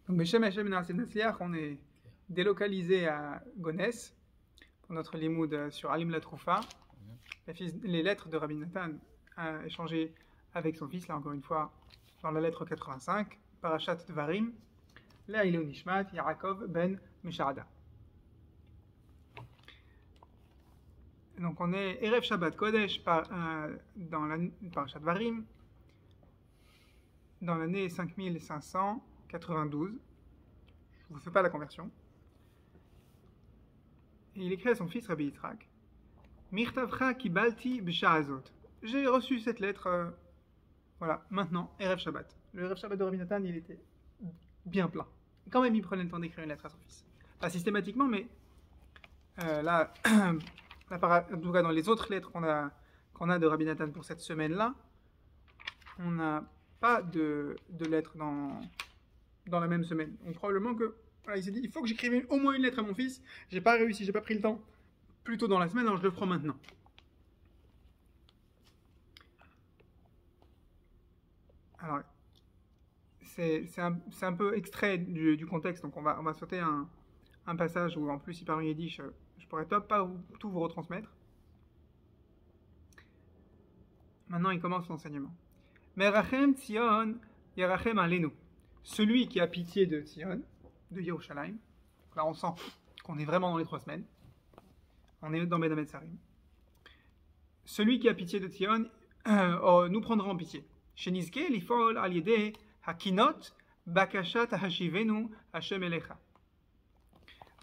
Donc, Beshem Hashem Na'aseh Natzliach, on est délocalisé à Gonesse pour notre limoud sur Alim la Troufa. Les lettres de Rabbi Nathan a échangé avec son fils, là encore une fois, dans la lettre 85, Parashat Dvarim, là il est au Nishmat, Yaakov ben Mesharada. Donc on est Erev Shabbat Kodesh dans la Parashat Dvarim, dans l'année 5592. Je ne vous fais pas la conversion. Et il écrit à son fils Rabbi Yitzhak, Mirtavcha kibalti b'sha'azot. J'ai reçu cette lettre, voilà, maintenant, Erev Shabbat. Le Erev Shabbat de Rabbi Nathan, il était bien plein. Quand même, il prenait le temps d'écrire une lettre à son fils. Pas systématiquement, mais là, en tout cas dans les autres lettres qu'on a de Rabbi Nathan pour cette semaine-là, on n'a pas de lettres dans la même semaine. Donc probablement que, voilà, il s'est dit, il faut que j'écrive au moins une lettre à mon fils. J'ai pas réussi, j'ai pas pris le temps plus tôt dans la semaine, alors je le ferai maintenant. Alors, c'est un peu extrait du contexte, donc on va sauter un passage où en plus il parle en yiddish, je pourrais pas tout vous retransmettre. Maintenant il commence l'enseignement. Merachem Tzion Yerachem Alenu. Celui qui a pitié de Tzion, de Yerushalayim. Là on sent qu'on est vraiment dans les 3 semaines. On est dans Ben Ametzarim. Celui qui a pitié de Tzion nous prendra en pitié. Shenizke lifol al yedeh hakinot bakashat hashivenu Hashem elecha.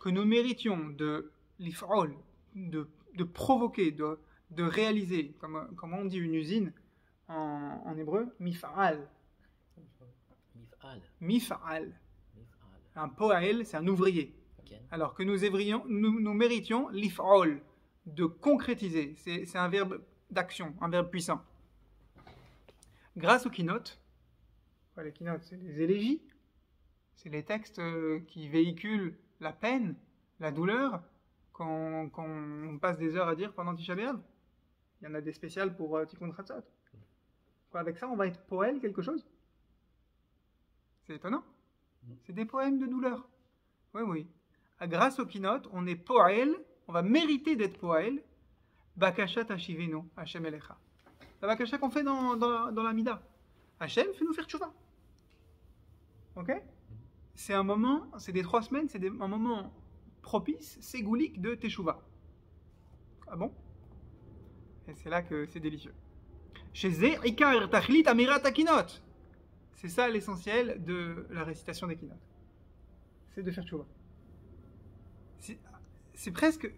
Que nous méritions de lifol, de provoquer, de réaliser, comme on dit une usine en hébreu, mifa'al. Mifa'al. Un po'ael, c'est un ouvrier. Okay. Alors que nous méritions l'if'ol, de concrétiser. C'est un verbe d'action, un verbe puissant. Grâce aux keynotes, les keynotes, c'est les élégies, c'est les textes qui véhiculent la peine, la douleur, qu'on passe des heures à dire pendant Tisha B'Av. Il y en a des spéciales pour Tikkun Chatzot. Avec ça, on va être poèle quelque chose? C'est étonnant. C'est des poèmes de douleur. Oui. Grâce aux keynotes, on est poèle, on va mériter d'être poèle. Bakashat Hashivenu Hashem Elecha. La bakasha qu'on fait dans la Mida. Hashem, fais-nous faire tchouva. Ok? C'est un moment, c'est des 3 semaines, c'est un moment propice, ségoulique de teshuva. Ah bon? Et c'est là que c'est délicieux. Chez Zé, Ikar Tachlit Amirat Akinot. C'est ça l'essentiel de la récitation des keynotes. C'est de faire tchouva. C'est presque.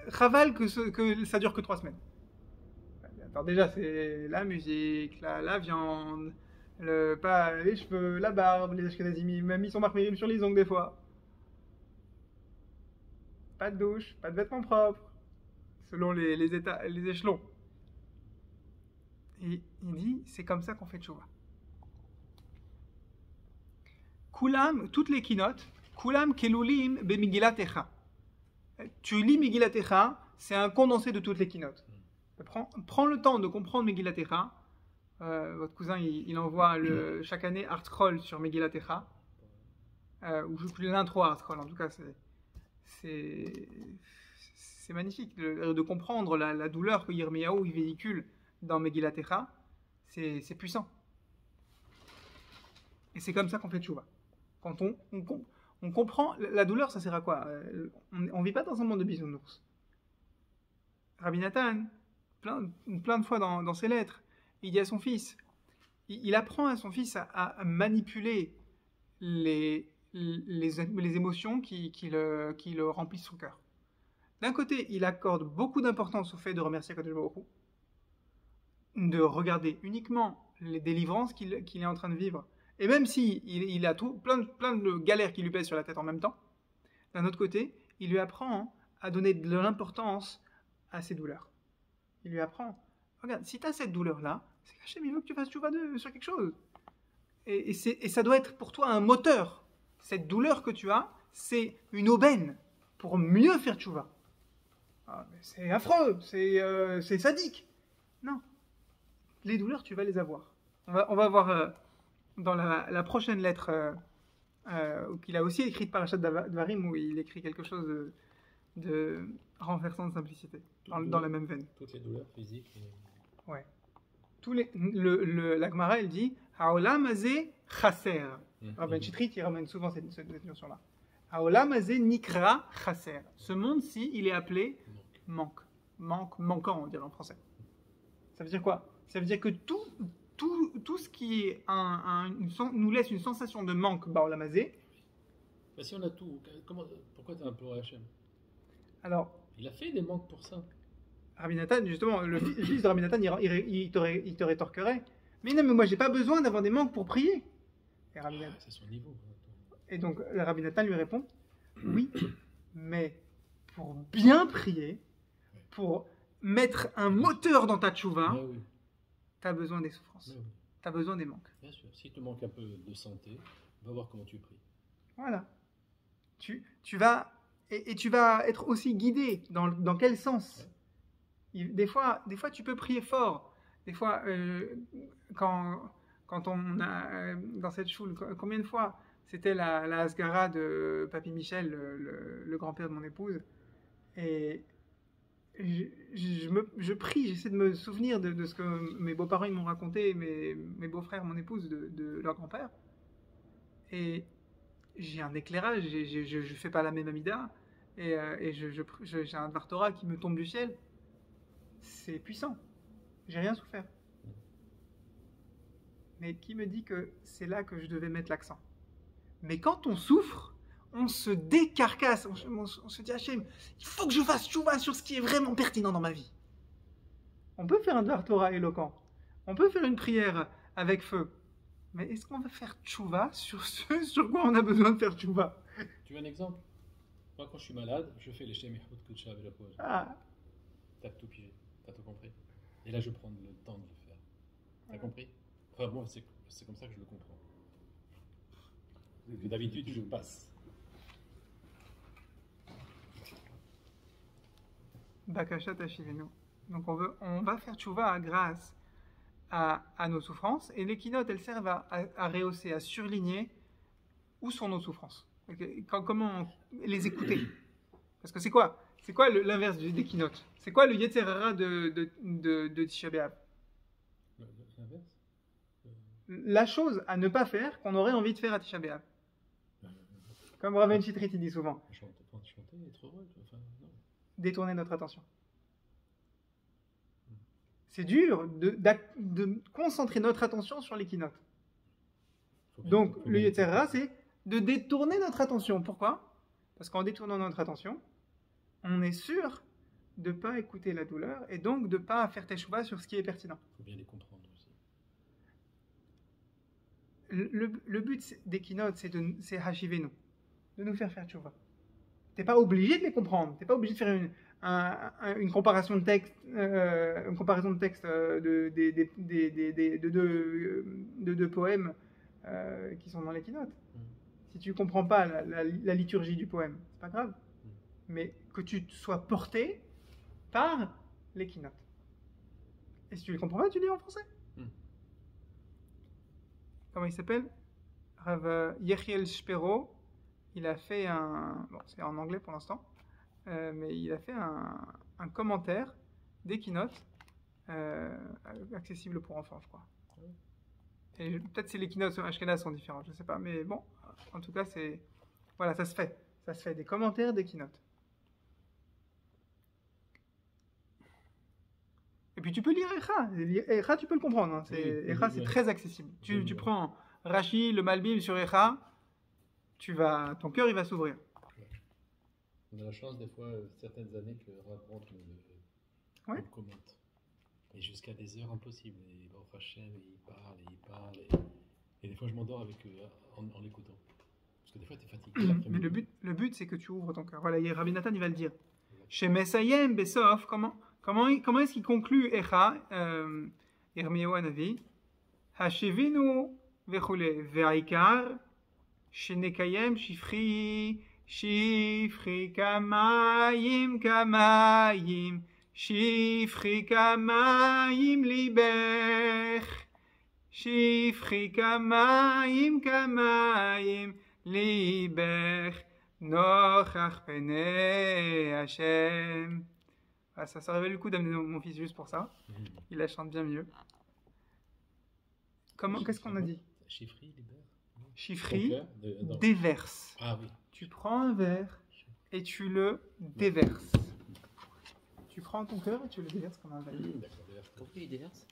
Raval que ça dure que 3 semaines. Alors déjà, c'est la musique, la viande, les cheveux, la barbe, les ashkenazim, même ils sont marqués sur les ongles des fois. Pas de douche, pas de vêtements propres, selon les échelons. Et il dit, c'est comme ça qu'on fait tchouva. Kulam, toutes les keynotes, Kulam kelulim be Megillat Echa. Tu lis Megillat Echa, c'est un condensé de toutes les keynotes. Prends le temps de comprendre Megillat Echa. Votre cousin, il envoie chaque année Art Scroll sur Megillat Echa. Ou l'intro Art Scroll, en tout cas, c'est magnifique de comprendre la douleur que Yirmiyahu il véhicule dans Megillat Echa. C'est puissant. Et c'est comme ça qu'on fait tchouva. Quand on comprend la douleur, ça sert à quoi? On vit pas dans un monde de bisounours. Rabbi Nathan, plein de fois dans ses lettres, il dit à son fils, il apprend à son fils à manipuler les émotions qui le remplissent son cœur. D'un côté, il accorde beaucoup d'importance au fait de remercier Kadosh Baruch Hu, de regarder uniquement les délivrances qu'il est en train de vivre. Et même si il a plein de galères qui lui pèsent sur la tête en même temps, d'un autre côté, il lui apprend à donner de l'importance à ses douleurs. Il lui apprend, regarde, si tu as cette douleur-là, c'est qu'Hachem, il veut que tu fasses tchouva sur quelque chose. Et ça doit être pour toi un moteur. Cette douleur que tu as, c'est une aubaine pour mieux faire tchouva. Ah, mais c'est affreux, c'est sadique. Non. Les douleurs, tu vas les avoir. On va voir dans la prochaine lettre qu'il a aussi écrit Parashat Dvarim, où il écrit quelque chose de renversant de simplicité, dans la même veine. Toutes les douleurs physiques. Ouais. La Gemara, elle dit Haolam hazeh chaser. Rabban Chitrit, il ramène souvent cette notion-là. Haolam hazeh nikra chaser. Ce monde-ci, il est appelé manquant, on dirait en français. Ça veut dire quoi? Ça veut dire que tout ce qui est nous laisse une sensation de manque, Baolam hazeh. Mais si on a tout, pourquoi tu as imploré Hachem? Alors, il a fait des manques pour ça. Rabbi Nathan, justement, le fils de Rabbi Nathan, il te rétorquerait. Mais non, mais moi, j'ai pas besoin d'avoir des manques pour prier. Et c'est son niveau. Et donc, Rabbi Nathan lui répond, oui, mais pour bien prier, pour mettre un moteur dans ta tchouva, oui. tu as besoin des souffrances. Oui. Tu as besoin des manques. Bien sûr. Si tu manques un peu de santé, va voir comment tu pries. Voilà. Tu vas... Et tu vas être aussi guidé dans quel sens. Des fois, tu peux prier fort. Des fois, quand on a dans cette choule, combien de fois c'était la Asgara de Papy Michel, le grand-père de mon épouse, et je prie, j'essaie de me souvenir de ce que mes beaux-parents m'ont raconté, mes beaux-frères, mon épouse, de leur grand-père, et j'ai un éclairage, je ne fais pas la même Amida, et j'ai un Dvar Torah qui me tombe du ciel. C'est puissant. J'ai rien souffert. Mais qui me dit que c'est là que je devais mettre l'accent? Mais quand on souffre, on se décarcasse, on se dit Hachem, il faut que je fasse tchouva sur ce qui est vraiment pertinent dans ma vie. On peut faire un Dvar Torah éloquent, on peut faire une prière avec feu, mais est-ce qu'on va faire tchouva sur ce sur quoi on a besoin de faire tchouva? Tu veux un exemple? Moi, quand je suis malade, je fais les Shem Yehud Kudsha avec la pause. T'as tout pigé, t'as tout compris. Et là, je prends le temps de le faire. T'as compris? Enfin, moi, c'est comme ça que je le comprends. D'habitude, je passe. Bakashat Hashivenu. Donc on va faire tchouva grâce à nos souffrances, et les keynotes, elles servent à rehausser, à surligner où sont nos souffrances. Comment les écouter? Parce que c'est quoi l'inverse des keynotes? C'est quoi le Yetzer Hara de Tisha B'Av? L'inverse? La chose à ne pas faire qu'on aurait envie de faire à Tisha B'Av. Comme Rabban Chitrit dit souvent. Chanter, être heureux. Enfin, non. Détourner notre attention. C'est dur de concentrer notre attention sur les keynotes. Donc le Yetzer Hara, c'est de détourner notre attention. Pourquoi? Parce qu'en détournant notre attention, on est sûr de ne pas écouter la douleur et donc de ne pas faire teshuva sur ce qui est pertinent. Il faut bien les comprendre aussi. Le but des keynotes, c'est hashivenu, de nous faire teshuva. Tu n'es pas obligé de les comprendre, tu n'es pas obligé de faire une comparaison de texte, de deux poèmes qui sont dans les keynotes. Si tu ne comprends pas la liturgie du poème, c'est pas grave. Mais que tu sois porté par les keynotes. Et si tu ne les comprends pas, tu lis en français. Comment il s'appelle? Rav Yechiel Shpero. Il a fait bon, c'est en anglais pour l'instant, mais il a fait un commentaire des keynotes accessible pour enfants, je crois. Et peut-être que les keynotes sur Ashkenaz sont différents, je ne sais pas, mais bon, en tout cas, voilà, ça se fait des commentaires des keynotes. Et puis tu peux lire Echa. Echa, tu peux le comprendre. Hein. Echa, c'est très accessible. Tu prends Rashi, le Malbim sur Echa, ton cœur, il va s'ouvrir. On a la chance, des fois, certaines années, que Rav me commente. Et jusqu'à des heures impossibles. Et au Hachem, il parle. Et des fois, je m'endors avec en l'écoutant. Parce que des fois, tu es fatigué. Mais le but, c'est que tu ouvres ton cœur. Voilà, Rabbi Nathan, il va le dire. Chez Mesayem, Besof, comment est-ce qu'il conclut Echa, Yirmiyahu Hanavi? Hashivinu vechule ve'aikar, shenekayem shifri kamayim, shifri kamayim libech, shifri kamayim, liber nochach penei Hashem. Ah, ça valait le coup d'amener mon fils juste pour ça. Il la chante bien mieux. Qu'est-ce qu'on a dit? Chiffri, liber. Chiffri, déverse. Ah oui. Tu prends un verre et tu le déverses. Tu prends ton cœur et tu le déverses comme un verre. Pourquoi il déverse?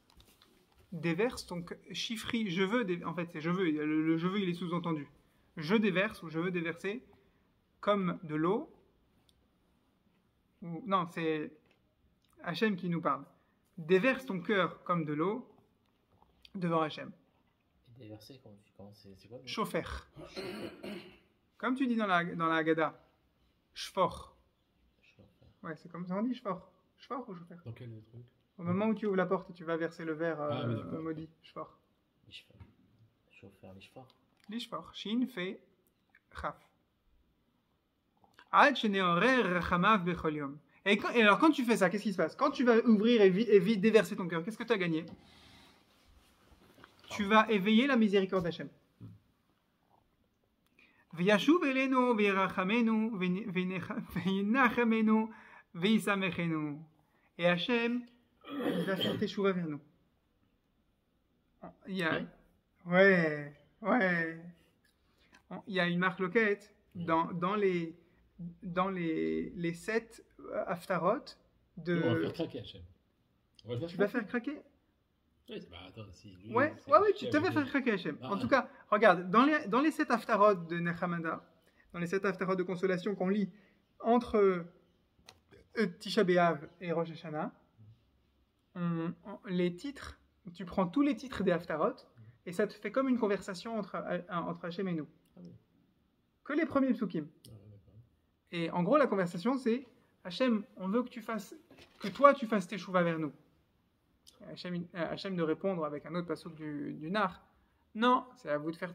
Déverse ton cœur. Chiffri, je veux. En fait, c'est je veux. Le je veux, il est sous-entendu. Je déverse ou je veux déverser comme de l'eau. Non, c'est Hachem qui nous parle. Déverse ton cœur comme de l'eau devant Hachem. Et déverser, c'est quoi? Chauffer. Comme tu dis dans la Haggadah. Shfor. Ouais, c'est comme ça on dit, shfor. Shfor ou chauffer? Dans quel truc? Au moment où tu ouvres la porte et tu vas verser le verre oui, maudit. Shfor. Chauffer, l'ishfor. L'ishfor. Shin fait chaf. Ad sheneorer rachamav bechol yom. Et alors quand tu fais ça, qu'est-ce qui se passe? Quand tu vas ouvrir et déverser ton cœur, qu'est-ce que tu as gagné? Tu vas éveiller la miséricorde d'Hachem. V'yashuv elenu v'yirachamenu v'yinachamenu v'yisamechenu. Et Hachem, il va faire teshuva vers nous. Il y a, ouais. Il y a une marque loquette dans les 7 haftarot de. On va faire craquer Hachem. Tu vas faire craquer? Oui, attends, si lui, ouais, tu te vas faire craquer Hachem. En tout cas, regarde, dans les 7 haftarot de Nechamada, dans les 7 haftarot de consolation qu'on lit entre Tisha B'Av et Rosh Hashanah, les titres, tu prends tous les titres des haftarot et ça te fait comme une conversation entre Hachem et nous. Que les premiers psukim. Et en gros, la conversation, c'est Hachem, on veut que toi tu fasses tes chouvas vers nous. Hachem de répondre avec un autre passouk du Nar. Non, c'est à vous de faire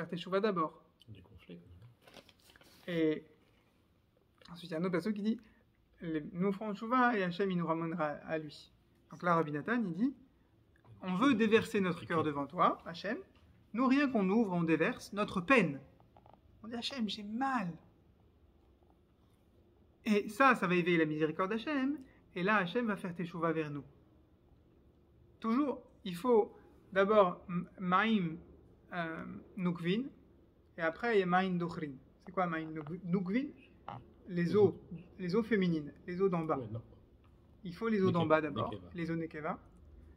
tes chouvas d'abord. Des conflits. Et ensuite, il y a un autre passouk qui dit nous ferons chouva et Hachem il nous ramènera à lui. Donc là, Rabbi Nathan, il dit on veut déverser notre cœur devant toi, Hachem. Nous, rien qu'on ouvre, on déverse notre peine. On dit Hachem, j'ai mal. Et ça va éveiller la miséricorde d'Hachem. Et là, Hachem va faire tes chouvas vers nous. Toujours, il faut d'abord Ma'im Nukvin, et après il y a Ma'im Dochrin. C'est quoi Ma'im Nukvin? Les eaux féminines, les eaux d'en bas. Il faut les eaux d'en bas d'abord, les eaux Nekeva.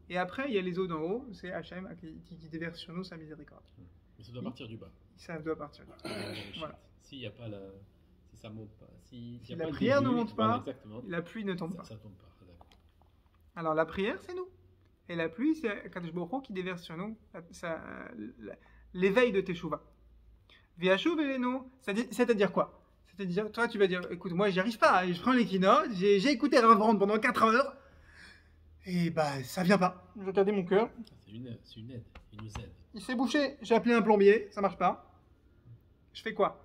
Et après, il y a les eaux d'en haut, c'est Hachem qui déverse sur nous sa miséricorde. Mais ça doit partir du bas. Ça doit partir du bas. Voilà. S'il n'y a pas si ça monte pas, si la prière ne monte pas, la pluie ne tombe pas. Ça tombe pas, d'accord. Alors la prière, c'est nous. Et la pluie, c'est Kadosh Baruch Hu qui déverse sur nous l'éveil de Teshuvah. V'yashuv elenu, c'est-à-dire quoi? C'est-à-dire, toi, tu vas dire, écoute, moi, j'y arrive pas. Je prends les keynotes, j'ai écouté Rav Brand pendant 4 heures, et bah, ça vient pas. Je vais regarder mon cœur. C'est une aide, il nous aide. Il s'est bouché, j'ai appelé un plombier, ça marche pas. Je fais quoi?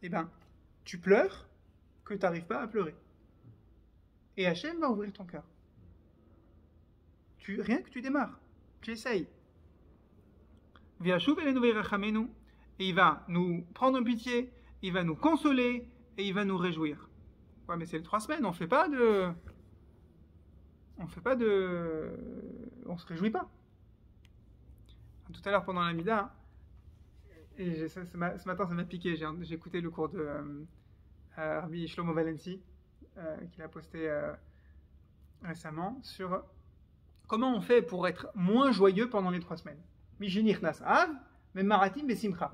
Eh ben, tu pleures que tu n'arrives pas à pleurer. Et Hachem va ouvrir ton cœur. Rien que tu démarres, tu essayes. V'yashuv elenu v'yirachamenu, et il va nous prendre en pitié, il va nous consoler et il va nous réjouir. Ouais, mais c'est les 3 semaines, on se réjouit pas. Tout à l'heure pendant la Mida, et ce matin ça m'a piqué, j'ai écouté le cours de Rabbi Shlomo Valensi, qu'il a posté récemment, sur comment on fait pour être moins joyeux pendant les 3 semaines. Mishinich nas av, mais maratim besimcha.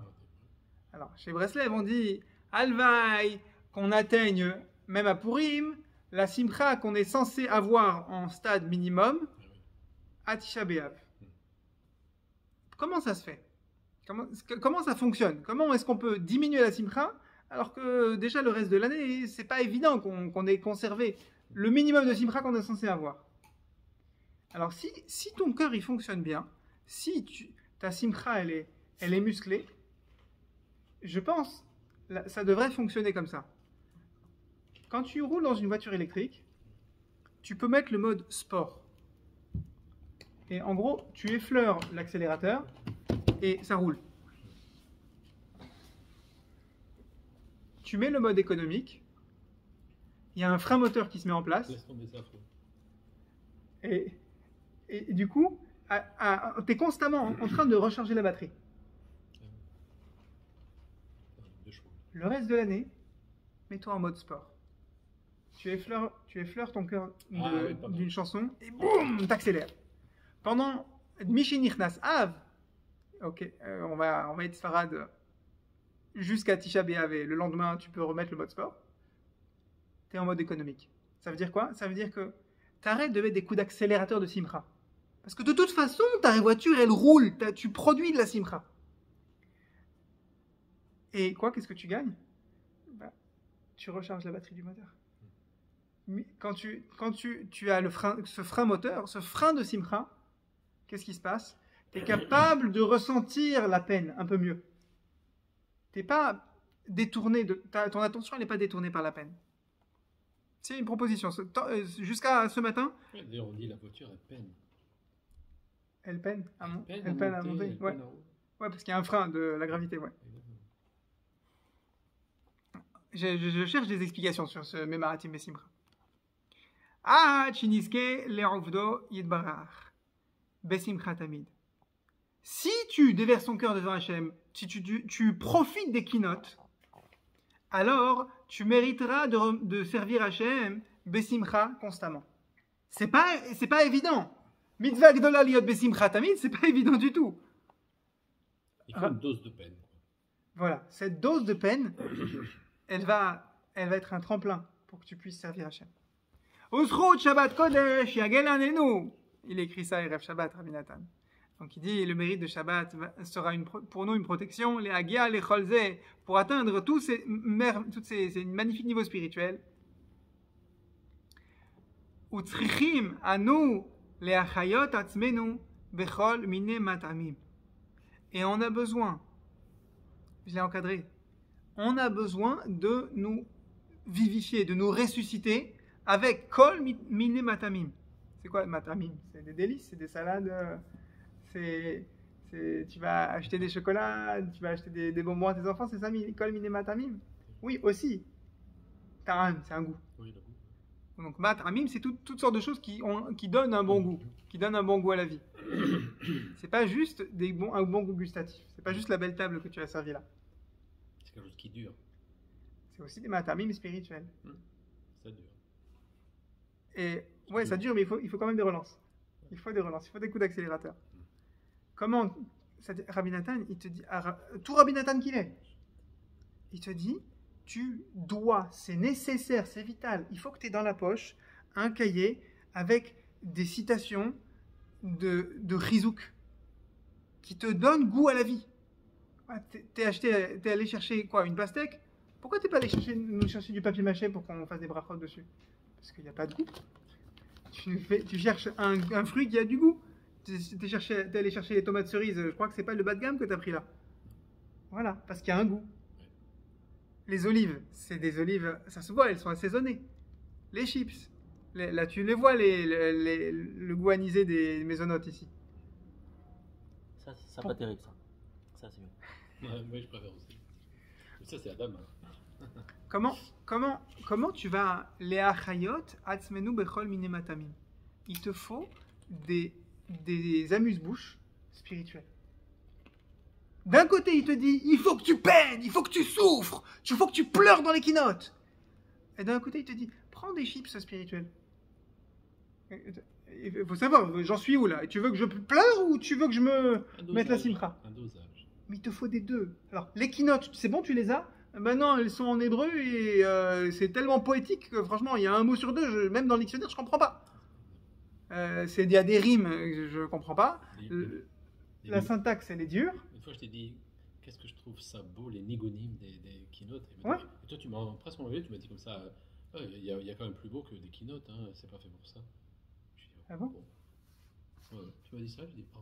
Alors, chez Breslev, on dit Alvaï, qu'on atteigne, même à Purim, la simcha qu'on est censé avoir en stade minimum, à Tisha B'Av. Comment ça se fait? Comment ça fonctionne? Comment est-ce qu'on peut diminuer la simcha alors que déjà le reste de l'année, c'est pas évident qu'on ait conservé le minimum de simcha qu'on est censé avoir? Alors, si ton cœur il fonctionne bien, si ta simcha elle est musclée, je pense ça devrait fonctionner comme ça. Quand tu roules dans une voiture électrique, tu peux mettre le mode sport. Et en gros, tu effleures l'accélérateur et ça roule. tu mets le mode économique, il y a un frein moteur qui se met en place. Laisse tomber ça, frère. Et du coup, tu es constamment en train de recharger la batterie. Le reste de l'année, mets-toi en mode sport. Tu effleures ton cœur d'une chanson et boum, t'accélères. Pendant Dmichi Nichnas Av, ok, on va être Sfarad jusqu'à Tisha B'Av et le lendemain, tu peux remettre le mode sport. Tu es en mode économique. Ça veut dire quoi? Ça veut dire que tu arrêtes de mettre des coups d'accélérateur de simcha. Parce que de toute façon, ta voiture, elle roule. Tu produis de la simcha. Et quoi? Qu'est-ce que tu gagnes? Tu recharges la batterie du moteur. Quand tu as ce frein moteur, ce frein de simcha, qu'est-ce qui se passe? Tu es capable de ressentir la peine un peu mieux. Tu n'es pas détourné, ton attention n'est pas détournée par la peine. C'est une proposition. Jusqu'à ce matin. D'ailleurs, on dit la voiture, elle peine. Elle peine à monter. Ouais, parce qu'il y a un frein de la gravité. Ouais. Je cherche des explications sur ce Memaratim Besimcha. Chiniske le'ovdo yidbarach besimcha tamid. Si tu déverses ton cœur devant Hachem, si tu profites des keynotes, alors tu mériteras de servir Hachem besimcha constamment. C'est pas évident. Mitzvah gdola liot besimcha tamid, c'est pas évident du tout. Il faut une dose de peine. Voilà, cette dose de peine, elle va être un tremplin pour que tu puisses servir Hachem. Usrut Shabbat Kodesh Yagel Anenu. Il écrit ça, Erev Shabbat, Rabbi Nathan. Donc il dit, le mérite de Shabbat sera pour nous une protection, les Hagia, les Cholze, pour atteindre tous ces magnifiques niveaux spirituels. Utzrichim anu les Achayot atzmenu bechol mine matamim. Et on a besoin, je l'ai encadré, on a besoin de nous vivifier, de nous ressusciter avec kol mine matamim. C'est quoi matamim? C'est des délices, c'est des salades, tu vas acheter des chocolats, tu vas acheter des bonbons à tes enfants, c'est ça, kol mine matamim? Oui, aussi. Taram, c'est un goût. Oui, le goût. Donc matamim, c'est toutes sortes de choses qui donnent un bon goût, qui donnent un bon goût à la vie. C'est pas juste un bon goût gustatif, c'est pas juste la belle table que tu as servie là. C'est quelque chose qui dure. C'est aussi des matamim spirituels. Ça dure. Et ouais, ça dure, mais il faut quand même des relances. Il faut des relances, il faut des coups d'accélérateur. Comment Rabbi Nathan, il te dit, tout Rabbi Nathan qu'il est, il te dit, tu dois, c'est nécessaire, c'est vital, il faut que tu aies dans la poche un cahier avec des citations de Chizouk qui te donnent goût à la vie. T'es allé chercher quoi, une pastèque? Pourquoi t'es pas allé nous chercher du papier mâché pour qu'on fasse des brachot dessus? Parce qu'il n'y a pas de goût. Tu cherches un fruit qui a du goût. T'es allé chercher les tomates cerises, je crois que c'est pas le bas de gamme que tu as pris là. Voilà, parce qu'il y a un goût. Les olives, c'est des olives, ça se voit, elles sont assaisonnées. Les chips, là tu les vois, le goût anisé des maisonnottes ici. Ça pas terrible ça. Ça c'est bien. Oui, je préfère aussi. Ça c'est Adam. Comment tu vas les achayot atzmenu bechol mine matamim? Il te faut des amuse-bouches spirituelles. D'un côté, il te dit, il faut que tu peines, il faut que tu souffres, il faut que tu pleures dans les keynotes. Et d'un côté, il te dit, prends des chips spirituels. Il faut savoir, j'en suis où là? Tu veux que je pleure ou tu veux que je me mette la simcha? Un dosage. Mais il te faut des deux. Alors, les keynotes, c'est bon, tu les as? Maintenant, elles sont en hébreu et c'est tellement poétique que franchement, il y a un mot sur deux, même dans le dictionnaire, je comprends pas. Il y a des rimes, je comprends pas. La syntaxe, elle est dure. Une fois, je t'ai dit, qu'est-ce que je trouve ça beau, les nigonimes des keynotes. Ouais. Et toi, tu m'as presque enlevé, tu m'as dit comme ça, il y a quand même plus beau que des keynotes, hein, c'est pas fait pour ça. Je dis, ah bon, Ouais, tu m'as dit ça, je dis, bon.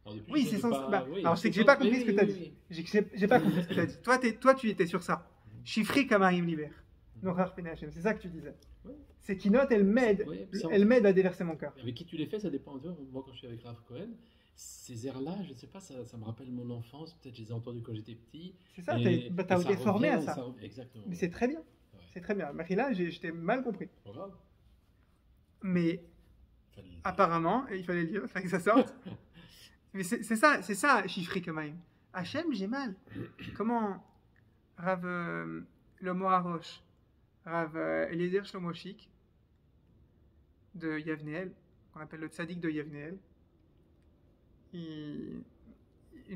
Alors, depuis, oui, c'est censé. Alors, c'est que j'ai pas compris ce que tu as dit. J'ai pas compris ce que tu as dit. Toi, tu étais sur ça. Chiffré Kamarim Liber. C'est ça que tu disais. Ouais. Ces keynotes, elles m'aident à déverser mon cœur. Avec qui tu les fais, ça dépend. Moi, quand je suis avec Rav Cohen, ces airs-là, je ne sais pas, ça me rappelle mon enfance. Peut-être je les ai entendus quand j'étais petit. C'est ça, Et- t'as et ça été formé à revient, ça. Exactement. Mais c'est très bien. Ouais. C'est très bien. Mais là, j'étais mal compris. Pas grave. Mais Fallait le dire. apparemment, et il fallait le dire, il fallait que ça sorte. Mais c'est ça, chiffrer quand même. Hachem, j'ai mal. Comment Rav le Moraroche, Rav Eliezer Shlomo Chic de Yavneel, qu'on appelle le tzaddik de Yavneel, une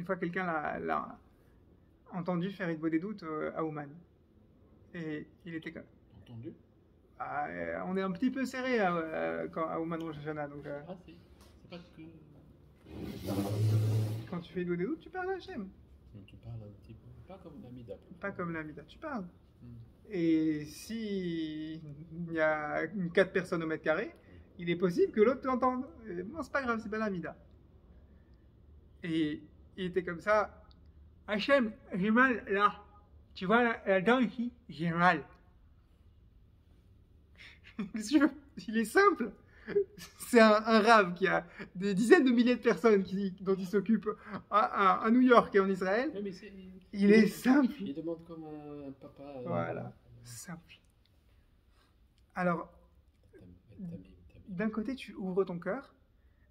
fois quelqu'un l'a entendu faire Hitbod des doutes à Ouman. Et il était comme... Entendu? on est un petit peu serré à Ouman Rosh Hashanah. Donc, Ah, c'est pas que. quand tu fais Hitbod des doutes, tu parles à Hachem. Donc, tu parles un petit peu. Pas comme l'Amida. Pas comme l'Amida, tu parles. Hmm. Et si il y a 4 personnes au mètre carré, il est possible que l'autre t'entende. Bon, c'est pas grave, c'est pas l'Amida. Et il était comme ça. Hachem, j'ai mal là. Tu vois la dent ici, j'ai mal. Qu'est-ce que tu veux? Il est simple. C'est un rave qui a des dizaines de milliers de personnes dont il s'occupe à New York et en Israël. Ouais, mais Il est simple. Il demande comme un papa. Voilà, simple. Alors, d'un côté, tu ouvres ton cœur,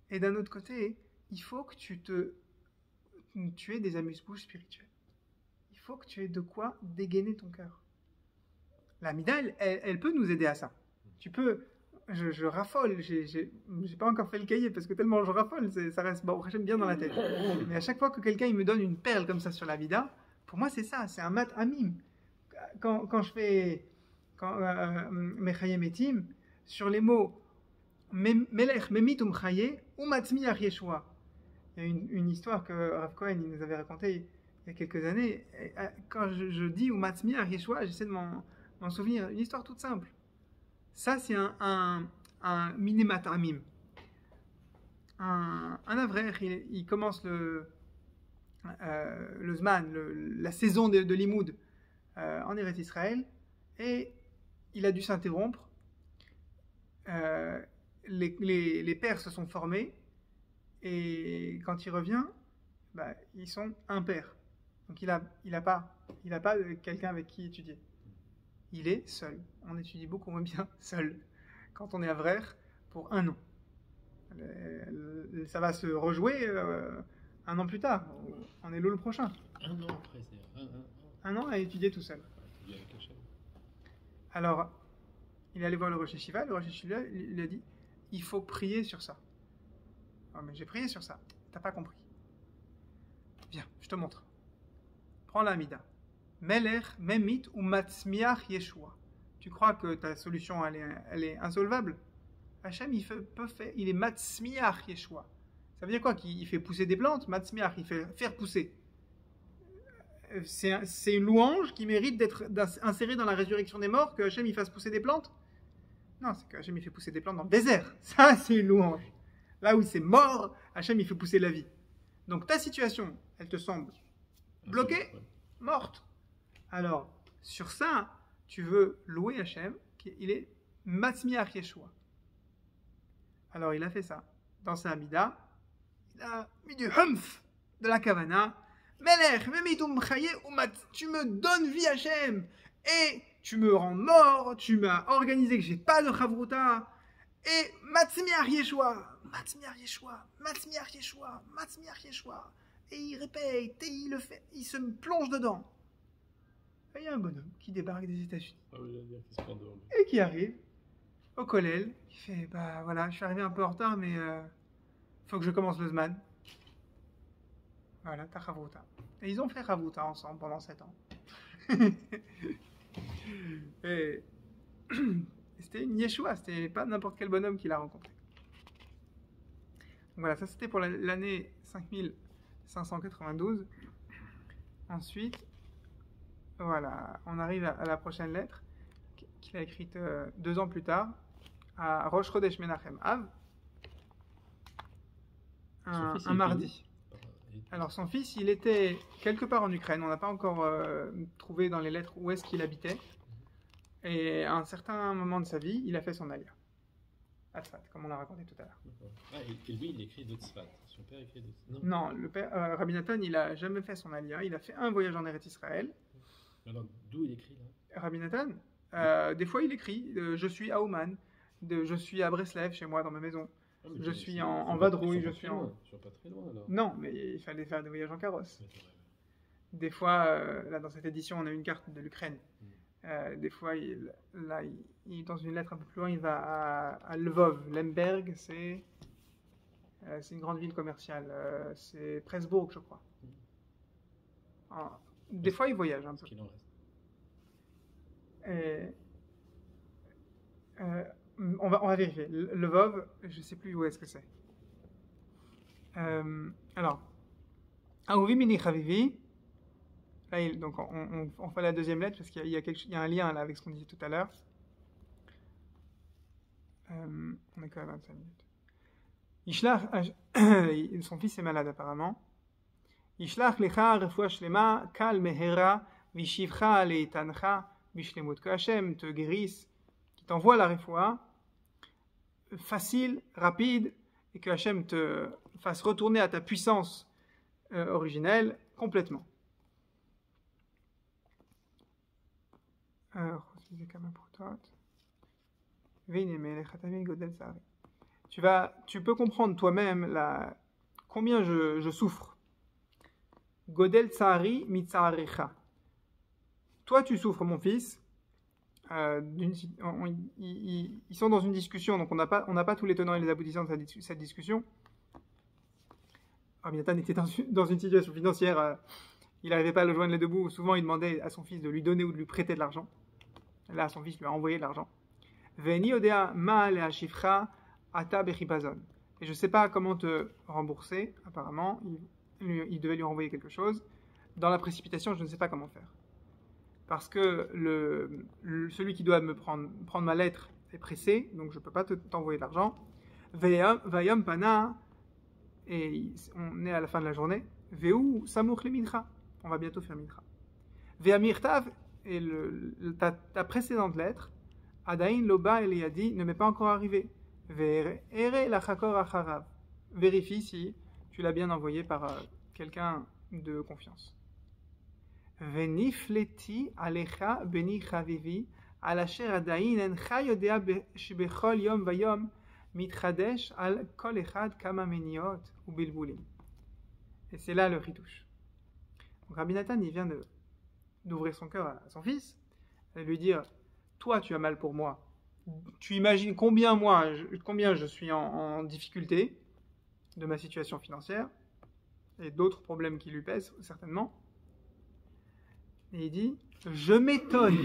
et d'un autre côté, il faut que tu aies des amuse-bouches spirituels. Il faut que tu aies de quoi dégainer ton cœur. La Mida, elle peut nous aider à ça. Tu peux... Je raffole, j'ai pas encore fait le cahier parce que tellement je raffole, ça reste j'aime bien dans la tête. Mais à chaque fois que quelqu'un il me donne une perle comme ça sur la Mida, pour moi c'est ça, c'est un mat amim. Quand je fais Mechayem Etim, sur les mots Melech Memit Umchaye ou Matzmiach Yeshua. Il y a une histoire que Rav Cohen il nous avait racontée il y a quelques années. Et quand je dis ou Matzmiach Yeshua, j'essaie de m'en souvenir. Une histoire toute simple. Ça, c'est un minimat amim. Un avrer, il commence le Zman, la saison de Limoud en Eretz Israël, et il a dû s'interrompre. Les pères se sont formés, et quand il revient, ils sont impairs. Donc il a pas quelqu'un avec qui étudier. Il est seul. On étudie beaucoup moins bien seul quand on est avrer pour 1 an. Ça va se rejouer 1 an plus tard. On est le prochain. 1 an après, c'est 1 an à étudier tout seul. Alors, il est allé voir le Rosh Yeshiva. Le Rosh Yeshiva lui a dit, il faut prier sur ça. Oh, mais j'ai prié sur ça. T'as pas compris. Viens, je te montre. Prends la Amida. Melech, Memit ou Matzmiach Yeshua. Tu crois que ta solution elle est insolvable? Hachem il est Matzmiach Yeshua. Ça veut dire quoi? Qu'il fait pousser des plantes? Matzmiach, il fait faire pousser. C'est une louange qui mérite d'être insérée dans la résurrection des morts, que Hachem il fasse pousser des plantes? Non, c'est que Hachem il fait pousser des plantes dans le désert. Ça, c'est une louange. Là où c'est mort, Hachem il fait pousser la vie. Donc ta situation, elle te semble bloquée, morte. Alors, sur ça, tu veux louer Hachem, il est Matzmiach Yeshua. Alors, il a fait ça. Dans sa Amida, il a mis du humph de la Kavana. Melech, Memitum Chaye, tu me donnes vie Hachem, et tu me rends mort, tu m'as organisé que j'ai pas de Chavruta, et Matzmiach Yeshua, Matzmiach Yeshua, Matzmiach Yeshua, Matzmiach Yeshua. Et il répète, et il le fait, il se plonge dedans. Et il y a un bonhomme qui débarque des États-Unis. Ah oui, j'allais dire qu'il se prend dehors. Et qui arrive au Kollel, qui fait, voilà, je suis arrivé un peu en retard, mais faut que je commence le Zman. Voilà, t'as Chavruta. Et ils ont fait Chavruta ensemble pendant 7 ans. et c'était une Yeshua, c'était pas n'importe quel bonhomme qu'il a rencontré. Donc voilà, ça c'était pour l'année 5592. Ensuite, voilà, on arrive à la prochaine lettre qu'il a écrite 2 ans plus tard, à Rosh Chodesh Menachem Av, un mardi. Alors son fils, il était quelque part en Ukraine, on n'a pas encore trouvé dans les lettres où est-ce qu'il habitait, et à un certain moment de sa vie, il a fait son alia. Tzfat, comme on l'a raconté tout à l'heure. Ah, et lui, il écrit de Tzfat. Son père écrit de Tzfat. Non, le père, Rabbi Nathan, il n'a jamais fait son alia. Il a fait un voyage en Eretz Israël. Alors, d'où il écrit là? Rabbi Nathan, des fois il écrit je suis à Ouman, je suis à Breslev, chez moi, dans ma maison. Ah, Je suis en vadrouille, je suis en... Ils sont pas très loin alors. Non, mais il fallait faire des voyages en carrosse. Mais c'est vrai. Des fois, là dans cette édition, on a une carte de l'Ukraine. Des fois, dans une lettre un peu plus loin, il va à Lvov. Lemberg, c'est une grande ville commerciale. C'est Pressbourg, je crois. Des fois, il voyage un peu. Qu'il en reste. On va vérifier. Lvov, je ne sais plus où est-ce que c'est. Alors, Ahuvi Mini Chavivi. Là, donc on fait la deuxième lettre parce qu'il y a un lien là avec ce qu'on disait tout à l'heure. On est quand même à 25 minutes. Ishlach, son fils est malade apparemment. Ishlach lecha refoua shlema kal mehera vishivcha leitancha bishlemut, que Hashem te guérisse, qui t'envoie la refoua facile, rapide, et que Hashem te fasse retourner à ta puissance originelle complètement. Tu peux comprendre toi-même combien je souffre. Godel tsahari mitzaharecha. Toi, tu souffres, mon fils. Ils sont dans une discussion, donc on n'a pas tous les tenants et les aboutissants de cette discussion. Rabbi Nathan était dans une situation financière, il n'arrivait pas à le joindre les deux bouts. Souvent, il demandait à son fils de lui donner ou de lui prêter de l'argent. Là, son fils lui a envoyé de l'argent. Veni odea ma leashifcha ata bechipazon. Et je ne sais pas comment te rembourser, apparemment. Il devait lui renvoyer quelque chose. Dans la précipitation, je ne sais pas comment faire. Parce que celui qui doit me prendre ma lettre est pressé, donc je ne peux pas t'envoyer de l'argent. Vayom pana, et on est à la fin de la journée. Veu samuch le mincha. On va bientôt faire mincha. Ve'amirtav, et ta précédente lettre, Adain loba eliadi, ne m'est pas encore arrivé. Ve'ere lachakor acharav. Vérifie si tu l'as bien envoyé par quelqu'un de confiance. Venifleti alecha beni chavivi alasher adain encha yodea shebechol yom vayom mitchadesh al kol echad kama meniot ou bilbulim. Et c'est là le ritouche. Donc Rabbi Nathan, il vient d'ouvrir son cœur à son fils et lui dire, toi tu as mal pour moi. Tu imagines combien je suis en difficulté de ma situation financière et d'autres problèmes qui lui pèsent certainement. Et il dit, je m'étonne.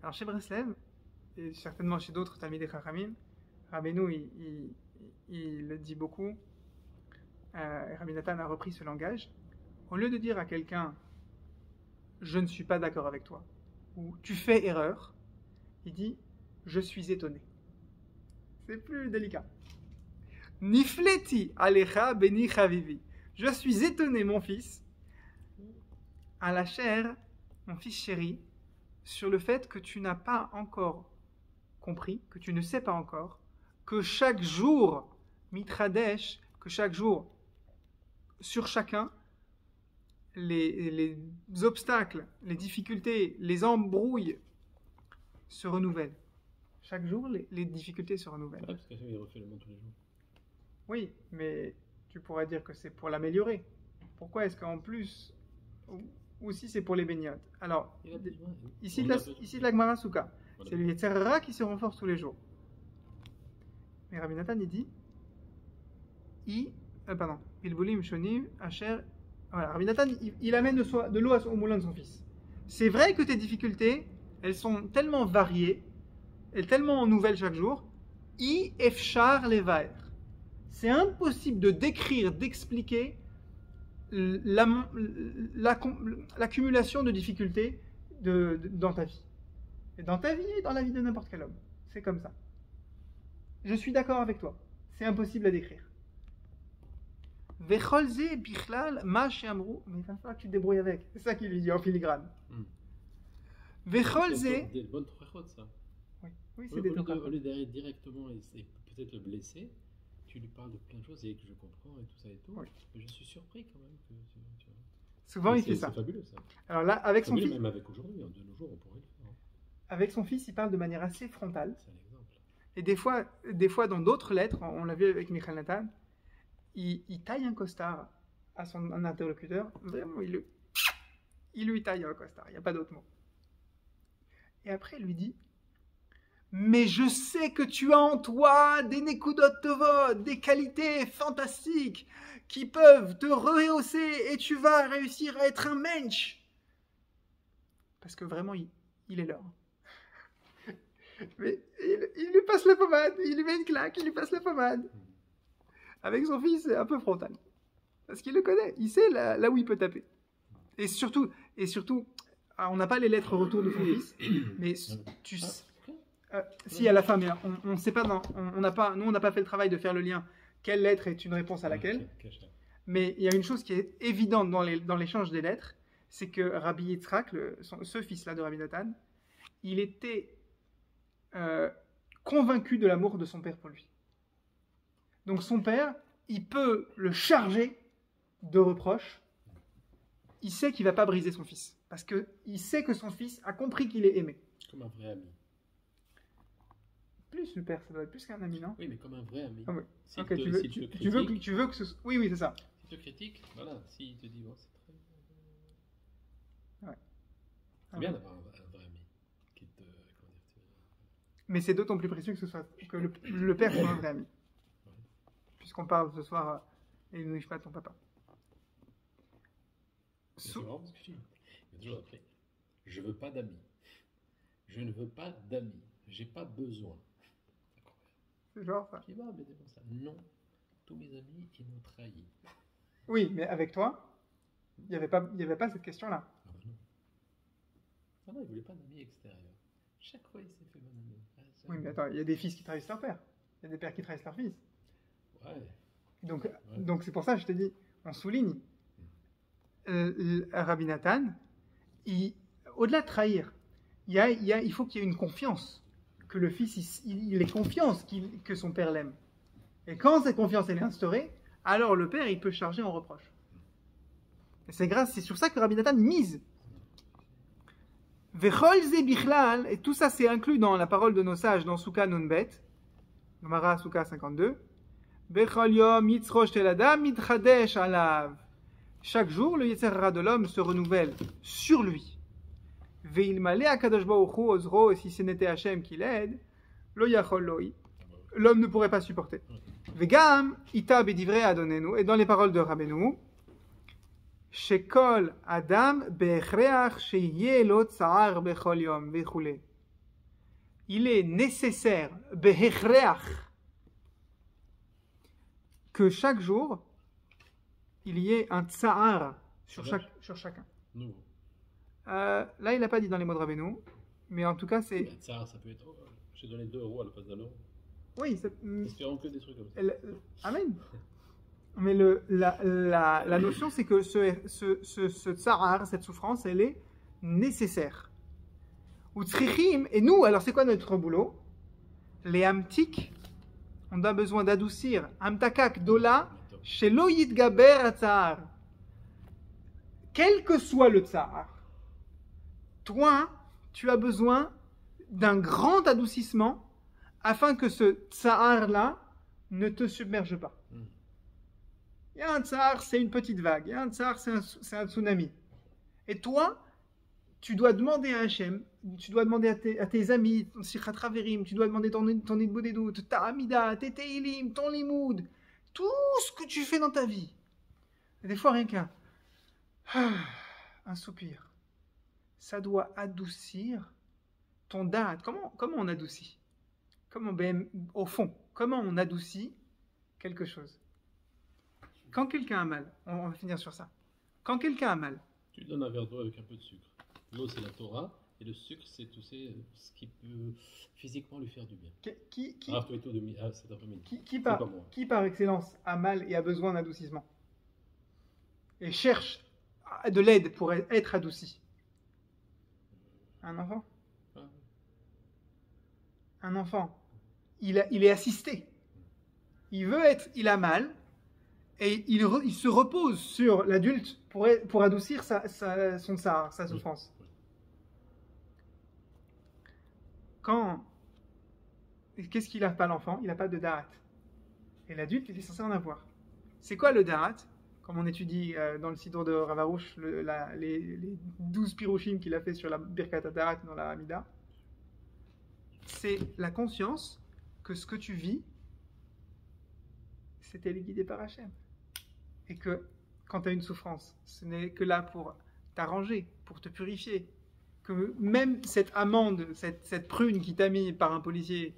Alors chez Breslev, et certainement chez d'autres Talmidei Chachamim, Rabbeinu il le dit beaucoup, Rabbi Nathan a repris ce langage. Au lieu de dire à quelqu'un je ne suis pas d'accord avec toi ou tu fais erreur, il dit je suis étonné. C'est plus délicat. Nifleti alecha beni chavivi. Je suis étonné, mon fils, à la chair, mon fils chéri, sur le fait que tu n'as pas encore compris, que tu ne sais pas encore, que chaque jour, mitradesh, que chaque jour, sur chacun, les obstacles, les difficultés, les embrouilles se renouvellent. Chaque jour, les difficultés se renouvellent. Ouais, parce qu'il refait le monde tous les jours. Oui, mais tu pourrais dire que c'est pour l'améliorer. Pourquoi est-ce qu'en plus, ou si c'est pour les baignades? Alors, ici de la Gemara Souka, c'est le Yetzer Hara qui se renforce tous les jours. Mais Rabbi Nathan, il dit Bilbulim Shonim Asher. Voilà, Rabbi Nathan, il amène de l'eau au moulin de son fils. C'est vrai que tes difficultés, elles sont tellement variées, elles sont tellement nouvelles chaque jour. I efshar levaer. C'est impossible de décrire, d'expliquer l'accumulation de difficultés dans ta vie. Et dans ta vie et dans la vie de n'importe quel homme. C'est comme ça. Je suis d'accord avec toi. C'est impossible à décrire. Vecholze bichlal ma she'amru. Mais il va falloir que tu te débrouilles avec. C'est ça qu'il lui dit en filigrane. Vecholze. C'est des bonnes trois ça. Oui. Oui, c'est des tocrates. Au lieu d'aller directement et peut-être le blesser, tu lui parles de plein de choses et que je comprends et tout ça et tout. Oui. Mais je suis surpris quand même que tu vois. Souvent, il fait ça. C'est fabuleux ça. Alors là, avec son fils, Même avec aujourd'hui, de nos jours, on pourrait le faire. avec son fils, il parle de manière assez frontale. C'est un exemple. Et des fois dans d'autres lettres, on l'a vu avec Michael Nathan, il taille un costard à son interlocuteur. Vraiment, il lui taille un costard. Il n'y a pas d'autre mot. Et après, il lui dit, mais je sais que tu as en toi des nekudot tovot, des qualités fantastiques qui peuvent te rehausser et tu vas réussir à être un mensch. Parce que vraiment, il est là. Mais il lui passe la pommade, il lui met une claque, il lui passe la pommade. Avec son fils, c'est un peu frontal. Parce qu'il le connaît, il sait là où il peut taper. Et surtout, on n'a pas les lettres retour de son fils, mais tu sais... si, à la fin, mais on ne sait pas, nous, on n'a pas fait le travail de faire le lien. Quelle lettre est une réponse à laquelle? Mais il y a une chose qui est évidente dans l'échange des lettres, c'est que Rabbi Yitzhak, ce fils-là de Rabbi Nathan, il était convaincu de l'amour de son père pour lui. Donc son père, il peut le charger de reproches. Il sait qu'il ne va pas briser son fils, parce qu'il sait que son fils a compris qu'il est aimé. Comme un vrai ami. Plus le père, ça doit être plus qu'un ami, non? Oui, mais comme un vrai ami. Ah oui. Si Ok, tu veux que ce soit... Oui, c'est ça. Si tu te critiques, voilà, s'il te dit, bon, c'est très... Ouais. C'est bien d'avoir un vrai ami qui te... Mais c'est d'autant plus précieux que le père soit un vrai ami. Ouais. Puisqu'on parle ce soir, et ne pas ton papa. C'est marrant parce que il y a toujours après, je veux pas d'amis. Je ne veux pas d'amis. J'ai pas besoin. C'est genre ça. Qui va m'aider pour ça? Non. Tous mes amis, ils m'ont trahi. Oui, mais avec toi, il n'y avait pas cette question-là. Ah ben non. Ah non, il voulait pas d'amis extérieurs. Chaque fois, il s'est fait mon ami. Oui, mais attends, il y a des fils qui trahissent leur père. Il y a des pères qui trahissent leur fils. Ouais. Donc c'est pour ça que je te dis, on souligne. Rabbi Nathan, au-delà de trahir, il faut qu'il y ait une confiance. Que le fils, il ait confiance que son père l'aime. Et quand cette confiance elle est instaurée, alors le père, il peut charger en reproche. Et c'est sur ça que Rabbi Nathan mise. Vechol ze bichlal, et tout ça c'est inclus dans la parole de nos sages dans Souka Nunbet, Gemara Souka 52. Bechol yom yitzrosh tel adam mitchadesh alav. Chaque jour, le Yetzer Hara de l'homme se renouvelle sur lui. Ve'ilmale akadosh baruch hu ozro, et si ce n'était Hachem qui l'aide, lo yachol loi, l'homme ne pourrait pas supporter. Vegam ita bedivrei adonenu, et dans les paroles de Rabbeinu, shekol adam be'echreach sheyeh lo tsa'ar bechol yom vechule. Il est nécessaire be'echreach que chaque jour il y ait un tsa'ar sur chacun. Nouveau. Là, il n'a pas dit dans les mots de Rabbeinu, mais en tout cas, c'est... Ben, ça peut être... j'ai donné 2 € à la place d'un euro. Oui, Espérons que des trucs comme ça. Amen. Mais la notion, c'est que ce tsa'ar, cette souffrance, elle est nécessaire. Ou tzrichim, et nous, alors c'est quoi notre boulot? Les amtik, on a besoin d'adoucir. Amtakak dola, shelo yitgaber atzar. Quel que soit le tsa'ar, toi, tu as besoin d'un grand adoucissement afin que ce tsa'ar-là ne te submerge pas. Il y a un tsa'ar, c'est une petite vague. Il y a un tsa'ar, c'est un tsunami. Et toi, tu dois demander à Hachem, tu dois demander à tes amis, ton Sichat Chaverim, tu dois demander ton Idbodedout, ta Amida, tes Teilim, ton Limoud, tout ce que tu fais dans ta vie. Et des fois, rien qu'un soupir. Ça doit adoucir ton date. Comment on adoucit? Au fond, comment on adoucit quelque chose? Quand quelqu'un a mal, on va finir sur ça. Quand quelqu'un a mal, tu donnes un verre d'eau avec un peu de sucre. L'eau, c'est la Torah, et le sucre, c'est tout ce qui peut physiquement lui faire du bien. Cet après-midi. Qui par excellence a mal et a besoin d'adoucissement et cherche de l'aide pour être adouci? Un enfant? un enfant. Il est assisté. Il a mal, et il se repose sur l'adulte pour adoucir son tsar, sa souffrance. Qu'est-ce qu'il n'a pas l'enfant? Il n'a pas de da'at. Et l'adulte, il est censé en avoir. C'est quoi le da'at? Comme on étudie dans le Siddur de Rav Arush, les 12 pirouchim qu'il a fait sur la Birkat HaDa'at dans la Hamida, c'est la conscience que ce que tu vis, c'était guidé par Hachem. Et que quand tu as une souffrance, ce n'est que là pour t'arranger, pour te purifier. Que même cette amende, cette prune qui t'a mis par un policier,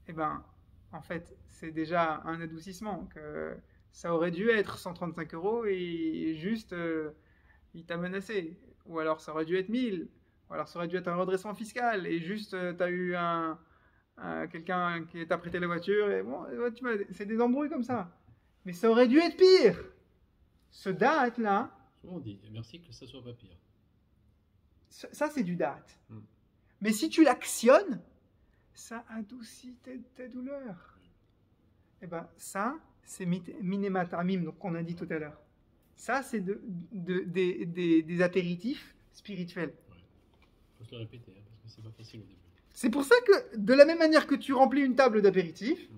eh ben, en fait, c'est déjà un adoucissement. Que ça aurait dû être 135 € et juste, il t'a menacé. Ou alors ça aurait dû être 1000. Ou alors ça aurait dû être un redressement fiscal et juste, tu as eu quelqu'un qui t'a prêté la voiture. Et bon, c'est des embrouilles comme ça. Mais ça aurait dû être pire. Ce da'at là. Souvent on dit merci que ça soit pas pire. Ça c'est du da'at. Mais si tu l'actionnes, ça adoucit tes douleurs. Et ben ça, c'est minemat amim, donc qu'on a dit tout à l'heure. Ça, c'est des apéritifs spirituels. Il faut se le répéter, hein, parce que c'est pas facile au début. C'est pour ça que, de la même manière que tu remplis une table d'apéritifs,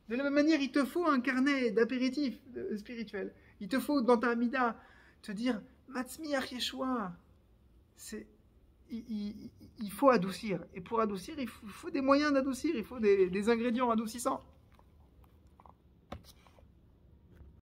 de la même manière, il te faut un carnet d'apéritifs spirituels. Il te faut, dans ta Hamida, te dire Matzmiach Yeshua. Il faut adoucir. Et pour adoucir, il faut des moyens d'adoucir. Il faut des ingrédients adoucissants.